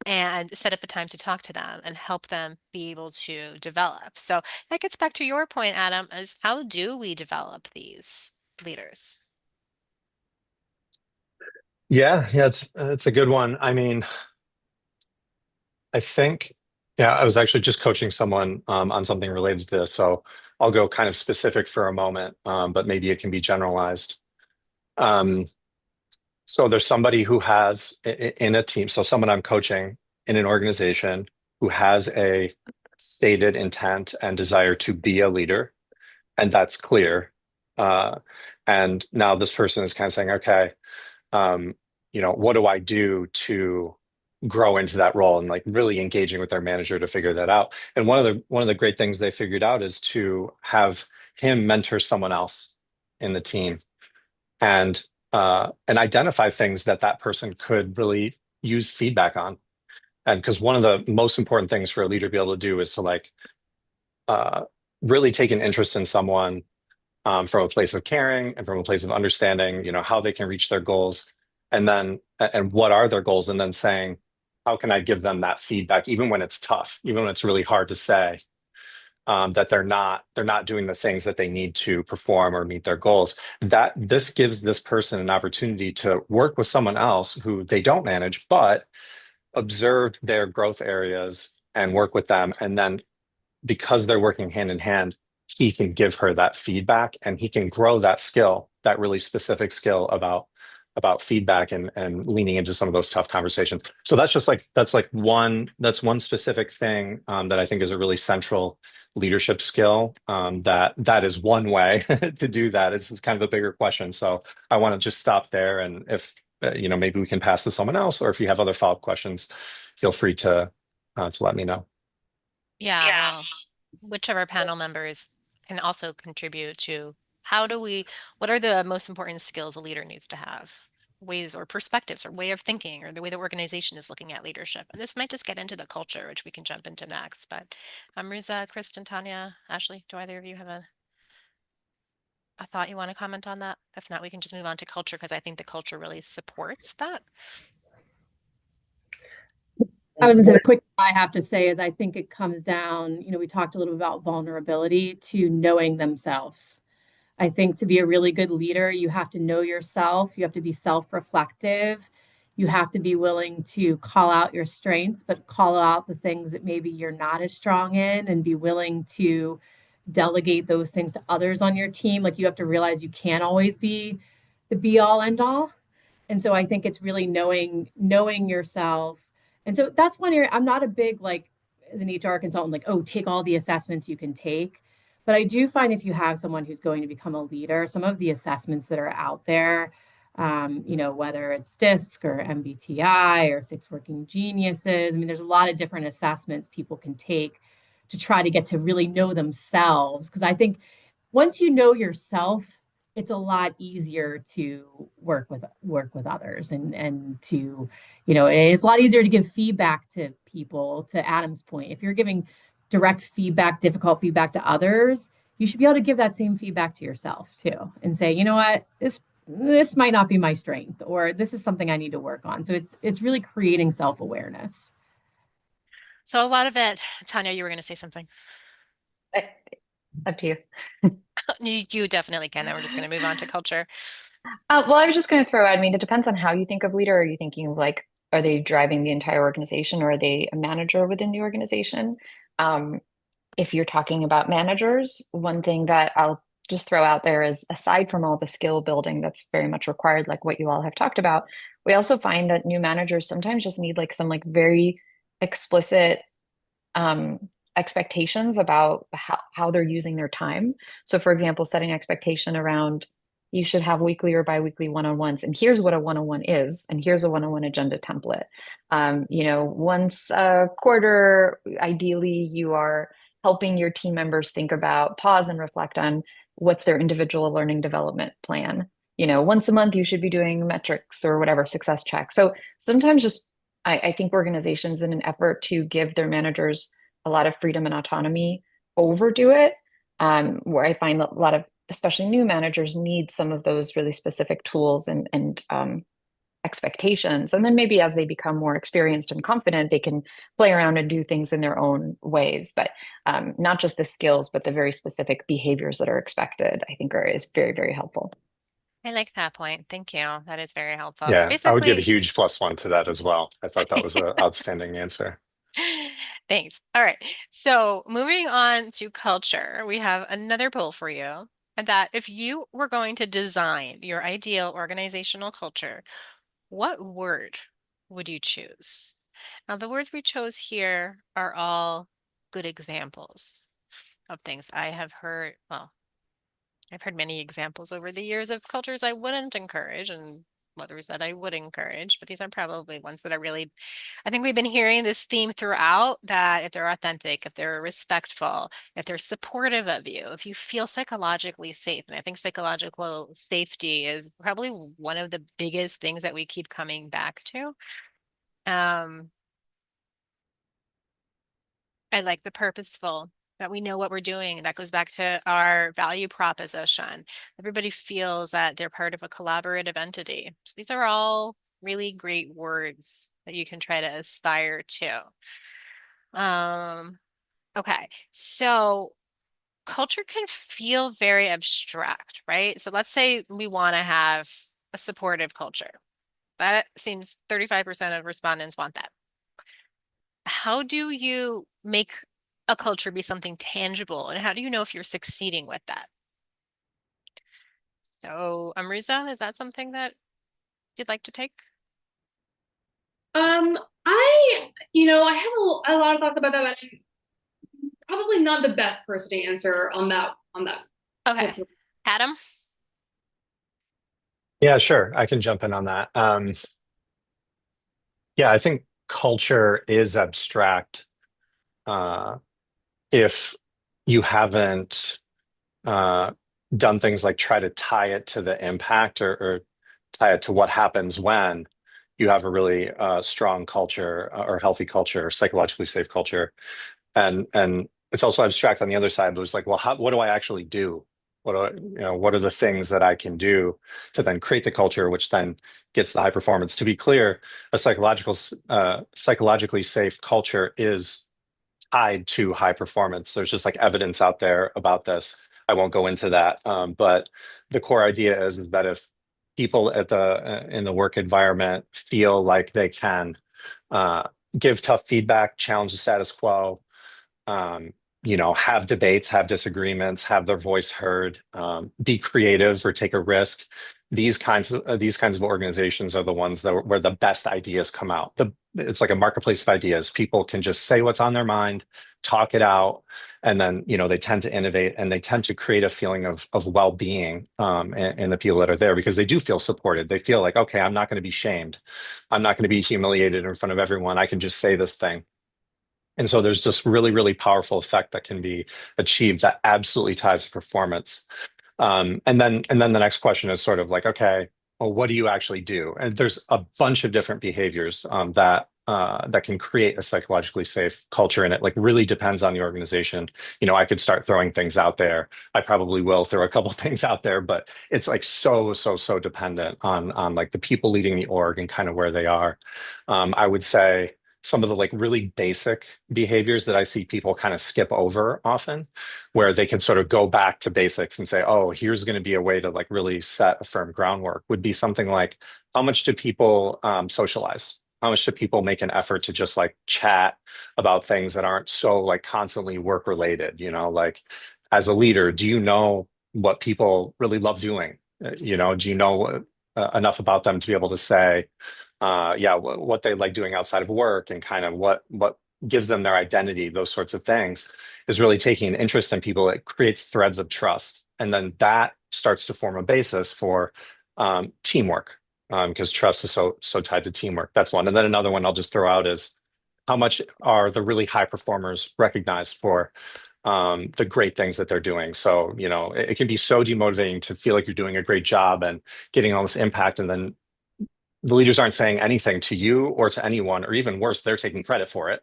and set up a time to talk to them and help them be able to develop. So that gets back to your point, Adam, is how do we develop these leaders? Yeah, it's a good one. I mean, I think, yeah, I was actually just coaching someone on something related to this, so I'll go kind of specific for a moment, but maybe it can be generalized. Um, so there's somebody who has in a team, so someone I'm coaching in an organization who has a stated intent and desire to be a leader, and that's clear. Uh, and now this person is kind of saying, okay, um, what do I do to grow into that role and like really engaging with their manager to figure that out. And one of the great things they figured out is to have him mentor someone else in the team and identify things that that person could really use feedback on. And because one of the most important things for a leader to be able to do is to like uh, really take an interest in someone from a place of caring and from a place of understanding, how they can reach their goals, and what are their goals, and then saying, how can I give them that feedback, even when it's tough, even when it's really hard to say that they're not doing the things that they need to perform or meet their goals. That this gives this person an opportunity to work with someone else who they don't manage, but observe their growth areas and work with them, and then because they're working hand in hand, he can give her that feedback and he can grow that skill, that really specific skill about feedback and leaning into some of those tough conversations. So that's one specific thing that I think is a really central leadership skill. That is one way to do that. It's kind of a bigger question. So I want to just stop there, and if maybe we can pass to someone else, or if you have other follow-up questions, feel free to let me know. Yeah, well, whichever panel members can also contribute to what are the most important skills a leader needs to have? Ways or perspectives or way of thinking or the way the organization is looking at leadership. And this might just get into the culture, which we can jump into next. But Riza, Kristen, Tanya, Ashley, do either of you have a thought you want to comment on that? If not, we can just move on to culture because I think the culture really supports that. I was going to say the quick thing I have to say is I think it comes down, we talked a little bit about vulnerability to knowing themselves. I think to be a really good leader, you have to know yourself, you have to be self-reflective, you have to be willing to call out your strengths, but call out the things that maybe you're not as strong in and be willing to delegate those things to others on your team. Like you have to realize you can't always be the be all end all. And so I think it's really knowing yourself. And so that's one area I'm not a big like as an HR consultant, like, oh, take all the assessments you can take. But I do find if you have someone who's going to become a leader, some of the assessments that are out there, whether it's DISC or MBTI or Six Working Geniuses, I mean, there's a lot of different assessments people can take to try to get to really know themselves. Because I think once you know yourself, it's a lot easier to work with others and to it's a lot easier to give feedback to people. To Adam's point, if you're giving direct feedback, difficult feedback to others, you should be able to give that same feedback to yourself too and say, you know what, this might not be my strength, or this is something I need to work on. So it's really creating self-awareness. So a lot of it, Tanya, you were going to say something. Up to you. You definitely can. Then we're just going to move on to culture. Well, I was just going to throw, I mean, it depends on how you think of leader. Are you thinking of like, are they driving the entire organization, or are they a manager within the organization? If you're talking about managers, one thing that I'll just throw out there is, aside from all the skill building that's very much required, like what you all have talked about, we also find that new managers sometimes just need like some like very explicit um, expectations about how they're using their time. So, for example, setting expectation around, you should have weekly or biweekly one-on-ones, and here's what a one-on-one is, and here's a one-on-one agenda template. Once a quarter, ideally, you are helping your team members think about, pause and reflect on what's their individual learning development plan. Once a month, you should be doing metrics or whatever, success check. So sometimes just I think organizations, in an effort to give their managers a lot of freedom and autonomy, overdo it, where I find that a lot of, especially new managers, need some of those really specific tools and expectations. And then maybe as they become more experienced and confident, they can play around and do things in their own ways. But not just the skills, but the very specific behaviors that are expected, I think is very, very helpful. I like that point. Thank you. That is very helpful. So Yeah, I would give a basically, huge +1 to that as well. I thought that was an outstanding answer. thanks. All right. So moving on to culture, we have another poll for you. And that if you were going to design your ideal organizational culture, what word would you choose? Now, the words we chose here are all good examples of things I have heard. Well, I've heard many examples over the years of cultures I wouldn't encourage, and others that I would encourage, but these are probably ones that are really, I think we've been hearing this theme throughout, that if they're authentic, if they're respectful, if they're supportive of you, if you feel psychologically safe. And I think psychological safety is probably one of the biggest things that we keep coming back to. I like the purposeful, that we know what we're doing. That goes back to our value proposition. Everybody feels that they're part of a collaborative entity. So these are all really great words that you can try to aspire to. Okay, so culture can feel very abstract, right? So let's say we want to have a supportive culture. That seems 35% of respondents want that. How do you make a culture be something tangible, and how do you know if you're succeeding with that? So, Amruza, is that something that you'd like to take? I have a lot of thoughts about that, but I'm probably not the best person to answer on that. Okay. Adam? Yeah, sure. I can jump in on that. Yeah, I think culture is abstract if you haven't uh, done things like try to tie it to the impact or tie it to what happens when you have a really strong culture or healthy culture, or psychologically safe culture. And it's also abstract on the other side. But it's like, well, what do I actually do? What are the things that I can do to then create the culture, which then gets the high performance? To be clear, a psychologically safe culture is tied to high performance. There's just like evidence out there about this. I won't go into that, but the core idea is that if people at the in the work environment feel like they can uh, give tough feedback, challenge the status quo, um, have debates, have disagreements, have their voice heard, be creative or take a risk. These kinds of organizations are the ones where the best ideas come out. It's like a marketplace of ideas. People can just say what's on their mind, talk it out, and then they tend to innovate and they tend to create a feeling of well-being in the people that are there, because they do feel supported. They feel like, okay, I'm not going to be shamed. I'm not going to be humiliated in front of everyone. I can just say this thing. And so there's this really, really powerful effect that can be achieved that absolutely ties to performance. And then the next question is sort of like, okay, well, what do you actually do? And there's a bunch of different behaviors that can create a psychologically safe culture, and it like really depends on the organization. I could start throwing things out there. I probably will throw a couple things out there, but it's like so dependent on like the people leading the org and kind of where they are. I would say some of the like really basic behaviors that I see people kind of skip over often, where they can sort of go back to basics and say, oh, here's going to be a way to like really set a firm groundwork, would be something like, how much do people socialize? How much do people make an effort to just like chat about things that aren't so like constantly work related? Like as a leader, do you know what people really love doing? Do you know enough about them to be able to say, yeah, what they like doing outside of work, and kind of what gives them their identity, those sorts of things, is really taking an interest in people. It creates threads of trust, and then that starts to form a basis for teamwork, because trust is so tied to teamwork. That's one. And then another one I'll just throw out is, how much are the really high performers recognized for the great things that they're doing? So, it can be so demotivating to feel like you're doing a great job and getting all this impact, and then the leaders aren't saying anything to you or to anyone, or even worse, they're taking credit for it.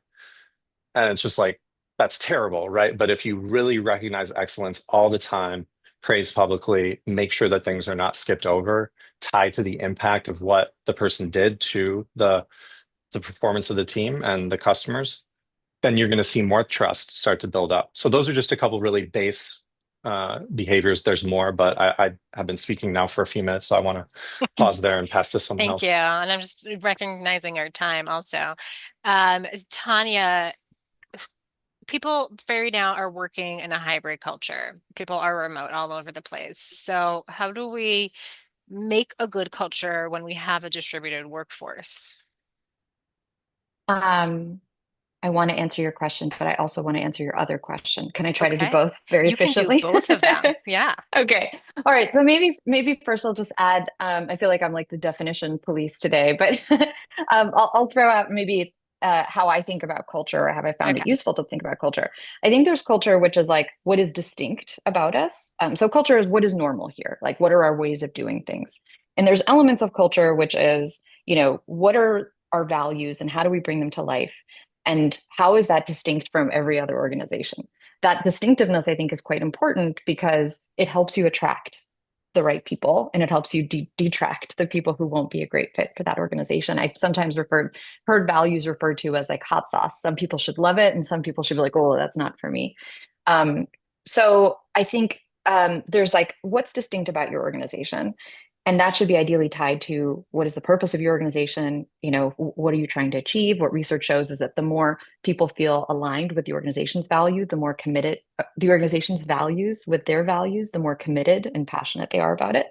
And it's just like, that's terrible, right? But if you really recognize excellence all the time, praise publicly, make sure that things are not skipped over, tied to the impact of what the person did to the performance of the team and the customers, then you're going to see more trust start to build up. So those are just a couple really base behaviors. There's more, but I have been speaking now for a few minutes, so I want to pause there and pass to someone Thank else. you. And I'm just recognizing our time also. Tanya, people very now are working in a hybrid culture. People are remote all over the place. So how do we make a good culture when we have a distributed workforce? Um, I want to answer your question, but I also want to answer your other question. Can I try to do Okay. both very You can do efficiently? both of them. Yeah. Okay. All right. So maybe first I'll just add, I feel like I'm like the definition police today, but I'll throw out maybe how I think about culture, or have I found it Okay. useful to think about culture. I think there's culture, which is like what is distinct about us. So culture is what is normal here, like what are our ways of doing things. And there's elements of culture, which is, what are our values and how do we bring them to life? And how is that distinct from every other organization? That distinctiveness, I think, is quite important because it helps you attract the right people and it helps you detract the people who won't be a great fit for that organization. I've sometimes heard values referred to as like hot sauce. Some people should love it and some people should be like, oh, that's not for me. Um, so I think there's like what's distinct about your organization. And that should be ideally tied to what is the purpose of your organization? What are you trying to achieve? What research shows is that the more people feel aligned with the organization's value, the more committed the organization's values with their values, the more committed and passionate they are about it.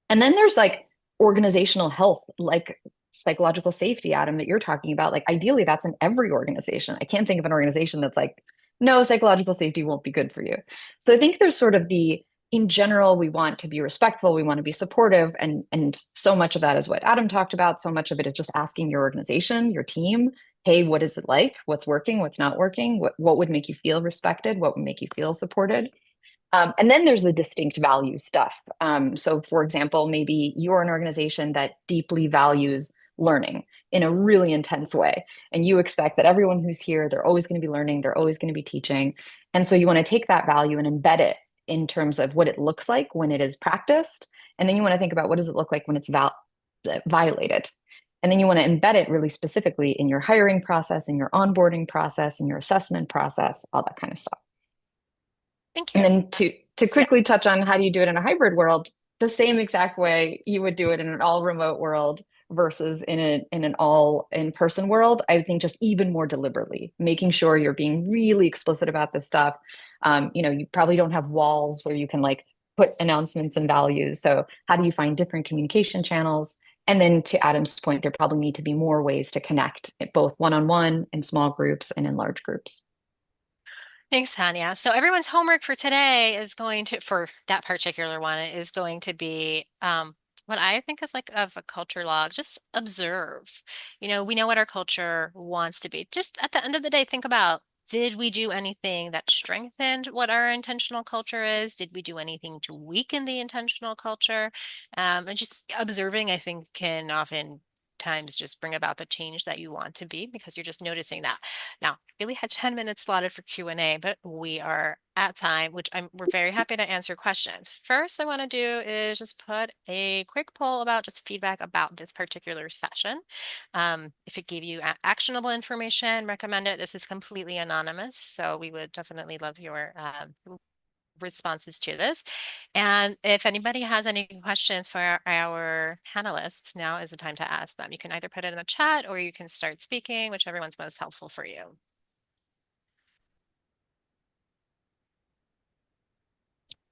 And then there's like organizational health, like psychological safety, Adam, that you're talking about. Like ideally, that's in every organization. I can't think of an organization that's like, no, psychological safety won't be good for you. So I think there's sort of in general, we want to be respectful, we want to be supportive, and so much of that is what Adam talked about. So much of it is just asking your organization, your team, hey, what is it like? What's working? What's not working? What would make you feel respected? What would make you feel supported? And then there's the distinct value stuff. So, for example, maybe you're an organization that deeply values learning in a really intense way. And you expect that everyone who's here, they're always going to be learning, they're always going to be teaching. And so you want to take that value and embed it in terms of what it looks like when it is practiced. And then you want to think about what does it look like when it's violated. And then you want to embed it really specifically in your hiring process, in your onboarding process, in your assessment process, all that kind of stuff. Thank you. And then to quickly touch on how do you do it in a hybrid world, the same exact way you would do it in an all remote world versus in an all in-person world. I think just even more deliberately, making sure you're being really explicit about this stuff. You probably don't have walls where you can like put announcements and values. So how do you find different communication channels? And then to Adam's point, there probably need to be more ways to connect both one-on-one, in small groups, and in large groups. Thanks, Tanya. So everyone's homework for today for that particular one, is going to be what I think is like of a culture log. Just observe. We know what our culture wants to be. Just at the end of the day, think about, did we do anything that strengthened what our intentional culture is? Did we do anything to weaken the intentional culture? And just observing, I think, can often times just bring about the change that you want to be, because you're just noticing that. Now, really had 10 minutes slotted for Q&A, but we are at time, which we're very happy to answer questions. First, I want to do is just put a quick poll about just feedback about this particular session. If it gave you actionable information, recommend it. This is completely anonymous, so we would definitely love your responses to this. And if anybody has any questions for our panelists, now is the time to ask them. You can either put it in the chat or you can start speaking, whichever one's most helpful for you.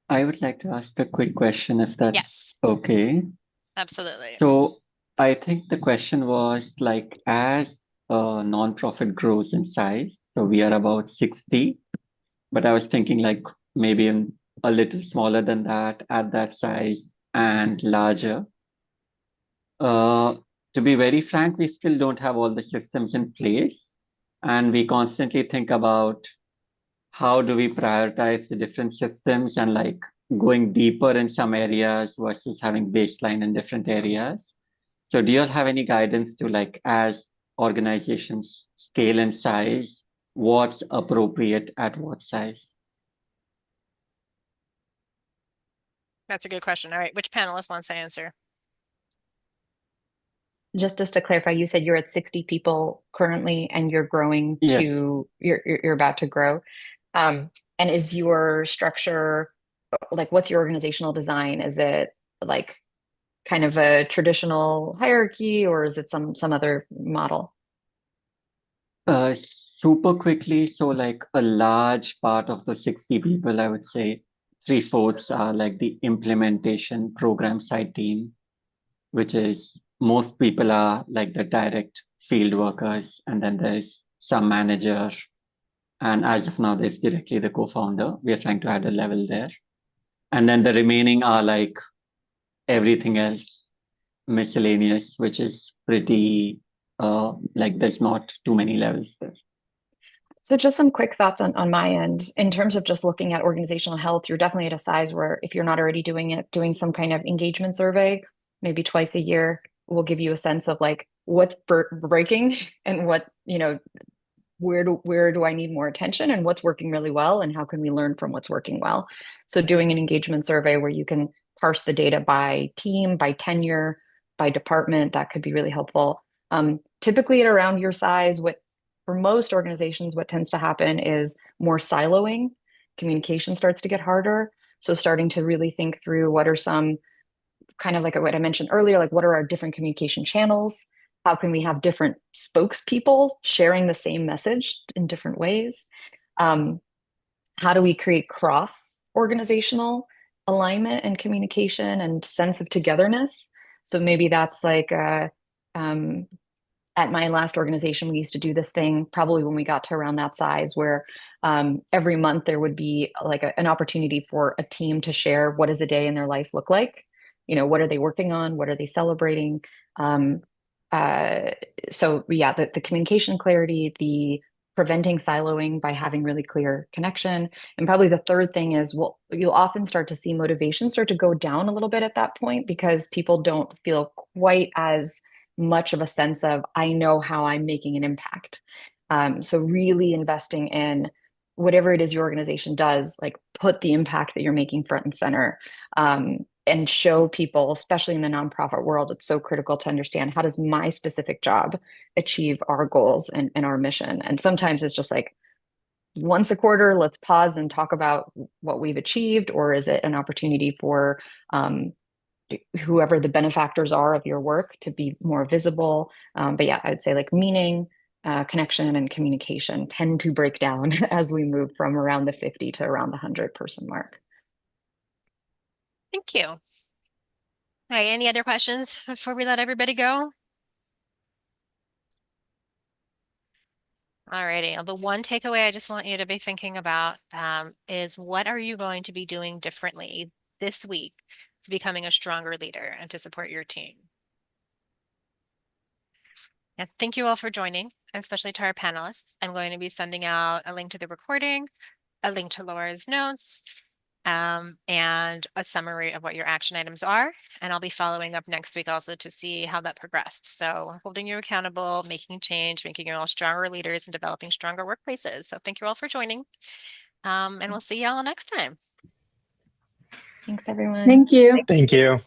I would like to ask a quick question if that's Yes, okay. absolutely. So I think the question was like, as a nonprofit grows in size, so we are about 60, but I was thinking like maybe a little smaller than that at that size and larger. To be very frank, we still don't have all the systems in place, and we constantly think about how do we prioritize the different systems and like going deeper in some areas versus having baseline in different areas. So do you all have any guidance to like, as organizations scale in size, what's appropriate at what size? That's a good question. All right, which panelist wants to answer? Just to clarify, you said you're at 60 people currently and you're growing Yes. you're about to grow. And is your structure, like what's your organizational design? Is it like kind of a traditional hierarchy or is it some other model? Super quickly, so like a large part of the 60 people, I would say 3/4 are like the implementation program side team, which is most people are like the direct field workers, and then there's some manager. And as of now, there's directly the co-founder. We are trying to add a level there. And then the remaining are like everything else miscellaneous, which is pretty like there's not too many levels there. So just some quick thoughts on my end. In terms of just looking at organizational health, you're definitely at a size where if you're not already doing it, doing some kind of engagement survey, maybe twice a year, will give you a sense of like what's breaking and what, where do I need more attention and what's working really well and how can we learn from what's working well. So doing an engagement survey where you can parse the data by team, by tenure, by department, that could be really helpful. Typically at around your size, for most organizations, what tends to happen is more siloing. Communication starts to get harder. So starting to really think through what are some kind of like what I mentioned earlier, like what are our different communication channels? How can we have different spokespeople sharing the same message in different ways? How do we create cross-organizational alignment and communication and sense of togetherness? So maybe that's like at my last organization, we used to do this thing probably when we got to around that size where every month there would be like an opportunity for a team to share what does a day in their life look like? What are they working on? What are they celebrating? So yeah, the communication clarity, the preventing siloing by having really clear connection. And probably the third thing is, well, you'll often start to see motivation start to go down a little bit at that point because people don't feel quite as much of a sense of, I know how I'm making an impact. So really investing in whatever it is your organization does, like put the impact that you're making front and center, and show people, especially in the nonprofit world, it's so critical to understand how does my specific job achieve our goals and our mission. And sometimes it's just like once a quarter, let's pause and talk about what we've achieved, or is it an opportunity for whoever the benefactors are of your work to be more visible? But yeah, I would say like meaning, connection, and communication tend to break down as we move from around the 50 to around the 100-person mark. Thank you. All right, any other questions before we let everybody go? All righty. The one takeaway I just want you to be thinking about is what are you going to be doing differently this week to becoming a stronger leader and to support your team? And thank you all for joining, and especially to our panelists. I'm going to be sending out a link to the recording, a link to Laura's notes, and a summary of what your action items are. And I'll be following up next week also to see how that progressed. So holding you accountable, making change, making you all stronger leaders and developing stronger workplaces. So thank you all for joining. And we'll see y'all next time. Thanks, everyone. Thank you. Thank you.